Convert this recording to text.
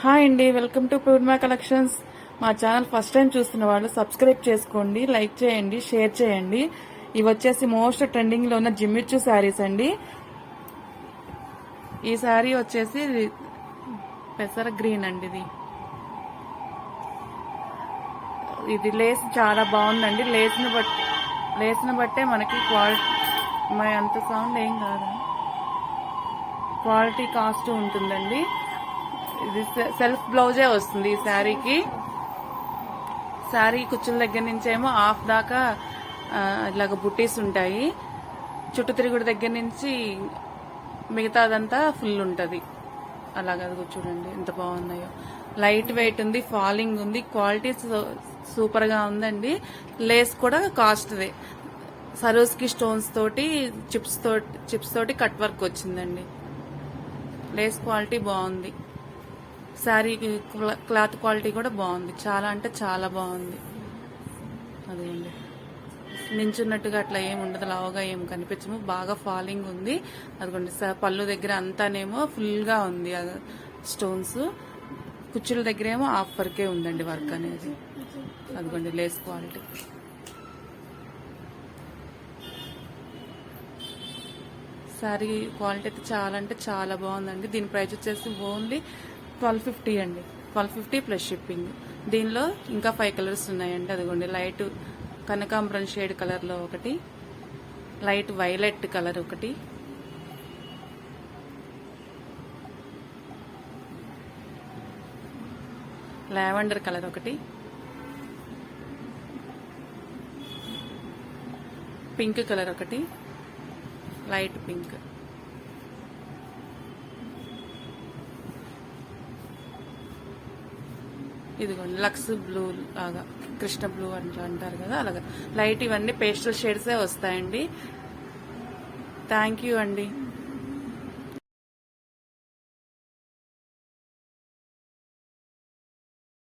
Hi అండి, welcome to Purnima collections. మా channel first time చూస్తున్న వాళ్ళు సబ్స్క్రైబ్ చేసుకోండి, లైక్ చేయండి, షేర్ చేయండి. ఇవి వచ్చేసి మోస్ట్ ట్రెండింగ్ లో ఉన్న జిమ్మిచ్చు శారీస్ అండి. ఈ శారీ వచ్చేసి పెసర గ్రీన్ అండి. ఇది లేస్ చాలా బాగుందండి. లేస్ని బట్టే మనకి క్వాలిటీ, అంత సౌండ్ ఏం కాదు, క్వాలిటీ కాస్ట్ ఉంటుందండి. ఇది సెల్ఫ్ బ్లౌజే వస్తుంది ఈ శారీకి. శారీ కుచ్చుల దగ్గర నుంచేమో హాఫ్ దాకా ఇలాగ బుట్టీస్ ఉంటాయి. చుట్టూ తిరుగుడు దగ్గర నుంచి మిగతాదంతా ఫుల్ ఉంటుంది. అలాగే చూడండి ఎంత బాగున్నాయో. లైట్ వెయిట్ ఉంది, ఫాలింగ్ ఉంది, క్వాలిటీ సూపర్ గా ఉందండి. లేస్ కూడా కాస్ట్దే. సరోస్కి స్టోన్స్ తోటి చిప్స్ తోటి కట్ వర్క్ వచ్చిందండి. లేస్ క్వాలిటీ బాగుంది. శారీ క్లాత్ క్వాలిటీ కూడా బాగుంది, చాలా అంటే చాలా బాగుంది. అదేండి, నించున్నట్టుగా అట్లా ఏమి ఉండదు, లావుగా ఏం కనిపించము. బాగా ఫాలింగ్ ఉంది. అదిగోండి పళ్ళు దగ్గర అంతానేమో ఫుల్ గా ఉంది స్టోన్స్. కుచ్చుల దగ్గర ఏమో హాఫ్ వరకే ఉందండి వర్క్ అనేది. అదిగోండి లేస్ క్వాలిటీ. శారీ క్వాలిటీ అయితే చాలా అంటే చాలా బాగుందండి. దీని ప్రైస్ వచ్చేసి ఓన్లీ 1250 అండి. 1250 ప్లస్ షిప్పింగ్. దీనిలో ఇంకా 5 కలర్స్ ఉన్నాయండి. అదిగోండి లైట్ కనకాంబరం షేడ్ కలర్ లో ఒకటి, లైట్ వైలెట్ కలర్ ఒకటి, లావెండర్ కలర్ ఒకటి, పింక్ కలర్ ఒకటి, లైట్ పింక్, ఇదిగోండి లక్స్ బ్లూ లాగా, కృష్ణ బ్లూ అంటారు కదా అలాగా. లైట్ ఇవన్నీ పేస్టల్ షేడ్సే వస్తాయండి. థ్యాంక్ యూ అండి.